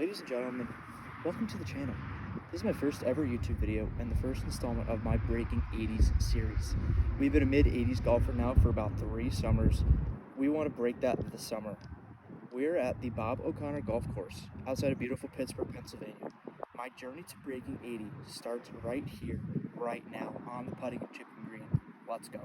Ladies and gentlemen, welcome to the channel. This is my first ever YouTube video and the first installment of my Breaking 80s series. We've been a mid-80s golfer now for about 3 summers. We want to break that this summer. We're at the Bob O'Connor Golf Course outside of beautiful Pittsburgh, Pennsylvania. My journey to Breaking 80 starts right here, right now, on the putting and chipping green. Let's go.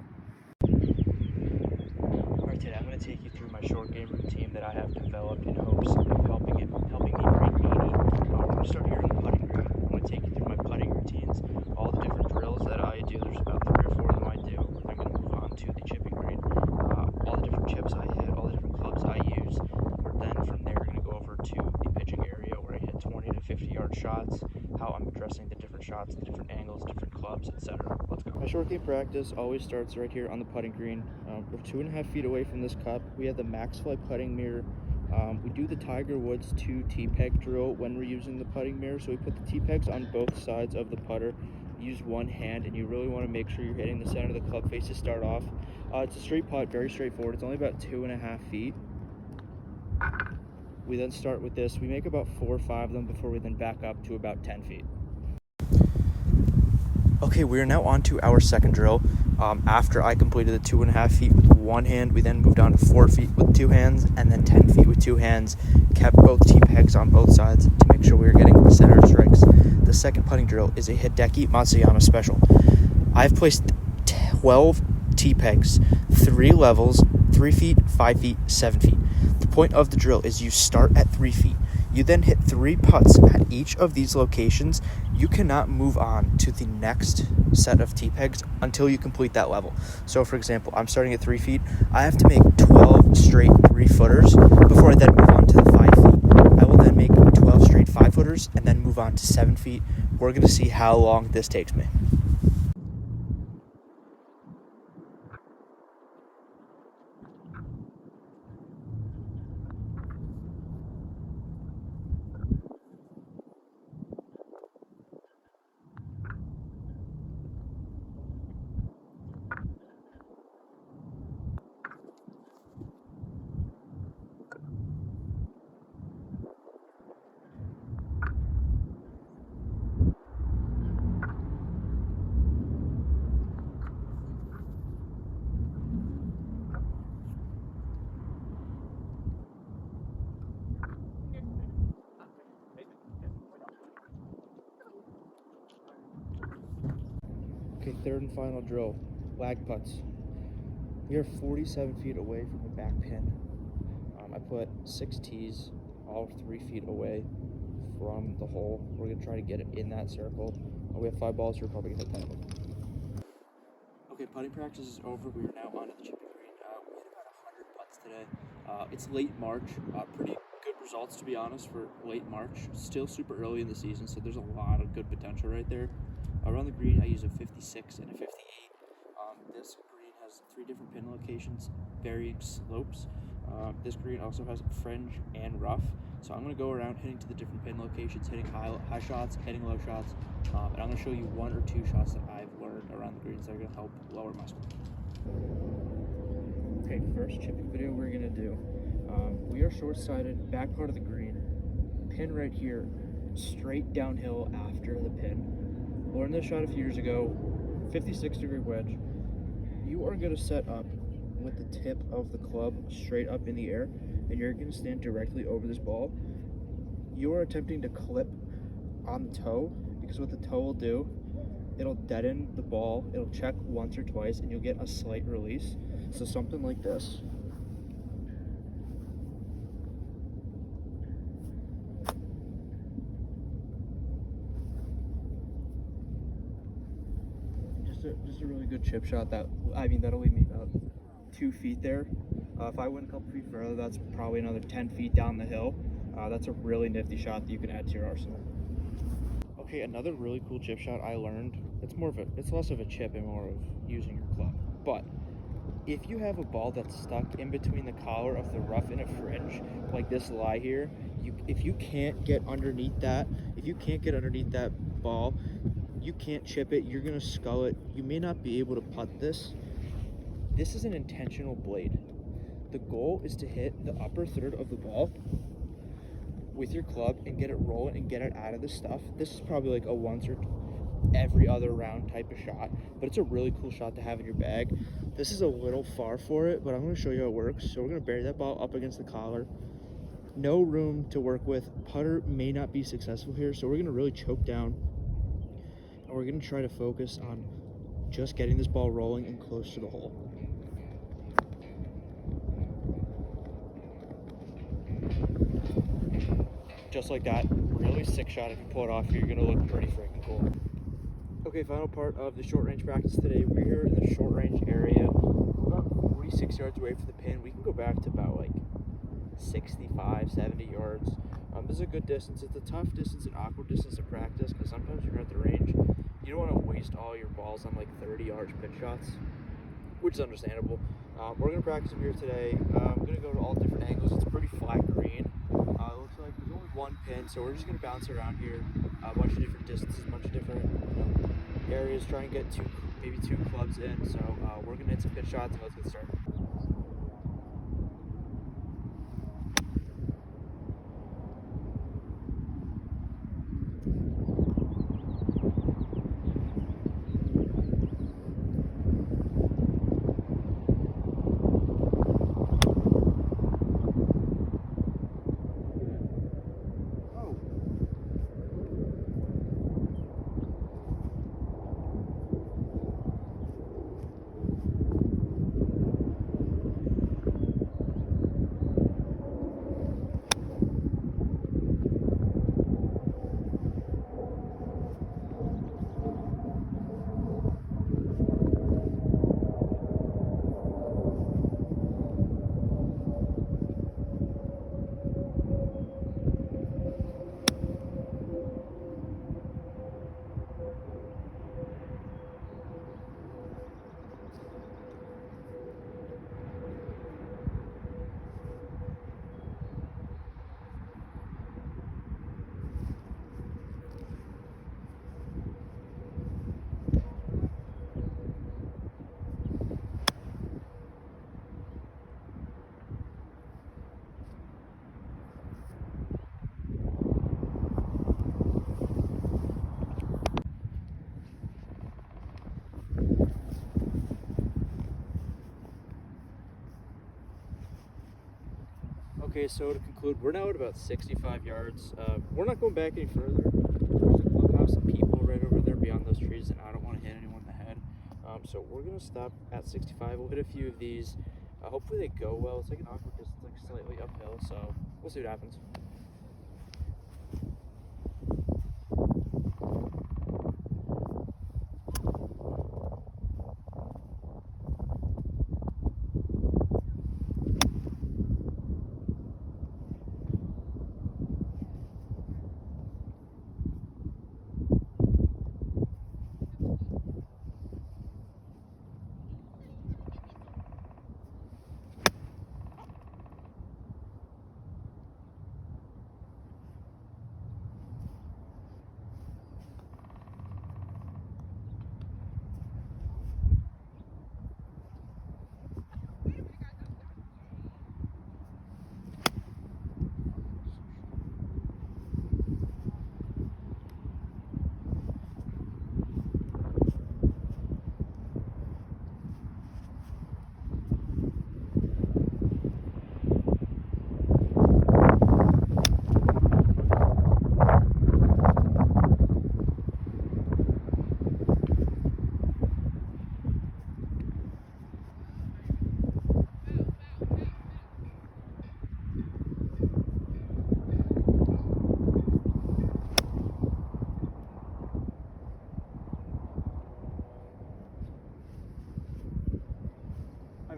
Alright, today I'm going to take you through my short game routine that I have developed in hopes of helping me break 80. We're going to start here on the putting green. I'm going to take you through my putting routines, all the different drills that I do. There's about 3 or 4 of them I do. I'm going to move on to the chipping green, all the different chips I hit, all the different clubs I use. Then from there, we're going to go over to the pitching area where I hit 20 to 50 yard shots, how I'm addressing the different shots, the different angles, different clubs, etc. Let's go. My short game practice always starts right here on the putting green. We're 2.5 feet away from this cup. We have the Maxfly putting mirror. We do the Tiger Woods 2 T-peg drill when we're using the putting mirror. So we put the T-pegs on both sides of the putter. Use one hand, and you really want to make sure you're hitting the center of the club face to start off. It's a straight putt, very straightforward. It's only about 2.5 feet. We then start with this. We make about 4 or 5 of them before we then back up to about 10 feet. Okay, we are now on to our second drill. After I completed the 2.5 feet with one hand, we then moved on to 4 feet with 2 hands, and then 10 feet with 2 hands. Kept both T-pegs on both sides to make sure we were getting center strikes. The second putting drill is a Hideki Matsuyama special. I've placed 12 T-pegs, 3 levels, 3 feet, 5 feet, 7 feet. The point of the drill is you start at 3 feet. You then hit 3 putts at each of these locations. You cannot move on to the next set of T-pegs until you complete that level. So for example, I'm starting at 3 feet. I have to make 12 straight 3-footers before I then move on to the 5 feet. I will then make 12 straight 5-footers and then move on to 7 feet. We're going to see how long this takes me. Okay, third and final drill, lag putts. We are 47 feet away from the back pin. I put 6 tees, all 3 feet away from the hole. We're going to try to get it in that circle. We have 5 balls, so we're probably going to hit 10 of them. Okay, putting practice is over. We are now on to the chipping green. We hit about 100 putts today. It's late March. Pretty good results, to be honest, for late March. Still super early in the season, so there's a lot of good potential right there. Around the green, I use a 56 and a 58. This green has 3 different pin locations, varying slopes. This green also has fringe and rough. So I'm going to go around hitting to the different pin locations, hitting high shots, hitting low shots, and I'm going to show you 1 or 2 shots that I've learned around the greens that are going to help lower my score. Okay, first chipping video we're going to do. We are short-sided, back part of the green, pin right here, straight downhill after the pin. Learned this shot a few years ago, 56-degree wedge. You are going to set up with the tip of the club straight up in the air, and you're going to stand directly over this ball. You are attempting to clip on the toe, because what the toe will do, it'll deaden the ball, it'll check once or twice, and you'll get a slight release. So something like this. Just a really good chip shot. That'll leave me about 2 feet there. If I went a couple feet further, that's probably another 10 feet down the hill. That's a really nifty shot that you can add to your arsenal. Okay, another really cool chip shot I learned. It's less of a chip and more of using your club. But if you have a ball that's stuck in between the collar of the rough and a fringe, like this lie here, if you can't get underneath that ball, you can't chip it, you're going to scull it. You may not be able to putt this. This is an intentional blade. The goal is to hit the upper third of the ball with your club and get it rolling and get it out of the stuff. This is probably like a once or every other round type of shot, but it's a really cool shot to have in your bag. This is a little far for it, but I'm going to show you how it works. So we're going to bury that ball up against the collar. No room to work with. Putter may not be successful here, so we're going to really choke down, and we're going to try to focus on just getting this ball rolling and close to the hole. Just like that. Really sick shot. If you pull it off, you're going to look pretty freaking cool. Okay, final part of the short range practice today. We're here in the short range area. We're about 46 yards away from the pin. We can go back to about like 65, 70 yards. This is a good distance. It's a tough distance, an awkward distance to practice, because sometimes you're at the range, you don't want to waste all your balls on like 30 yards pitch shots, which is understandable. We're going to practice them here today. I'm going to go to all different angles. It's a pretty flat green. It looks like there's only one pin, so we're just going to bounce around here. A bunch of different distances, a bunch of different areas, try and get maybe two clubs in. So we're going to hit some pitch shots, and let's get started. Okay, so to conclude, we're now at about 65 yards. We're not going back any further. There's a clubhouse and people right over there beyond those trees, and I don't want to hit anyone in the head. So we're going to stop at 65. We'll hit a few of these. Hopefully they go well. It's like an awkward distance, like slightly uphill, so we'll see what happens.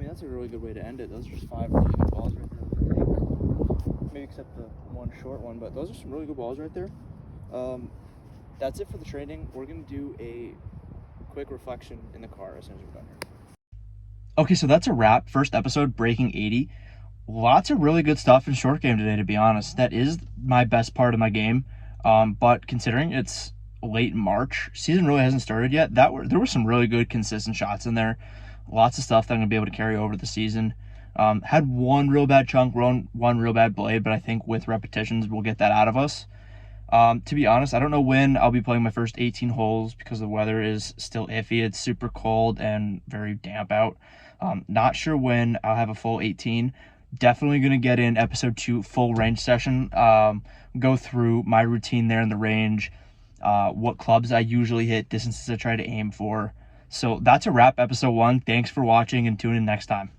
That's a really good way to end it. Those are just 5 really good balls right there. Maybe except the one short one, but those are some really good balls right there. That's it for the training. We're going to do a quick reflection in the car as soon as we're done here. Okay, so that's a wrap. First episode, breaking 80. Lots of really good stuff in short game today, to be honest. That is my best part of my game. But considering it's late March, season really hasn't started yet, there were some really good consistent shots in there. Lots of stuff that I'm going to be able to carry over the season. Had one real bad chunk, one real bad blade, but I think with repetitions we'll get that out of us. To be honest, I don't know when I'll be playing my first 18 holes because the weather is still iffy. It's super cold and very damp out. Not sure when I'll have a full 18. Definitely going to get in episode 2 full range session. Go through my routine there in the range, what clubs I usually hit, distances I try to aim for. So that's a wrap, episode 1. Thanks for watching and tune in next time.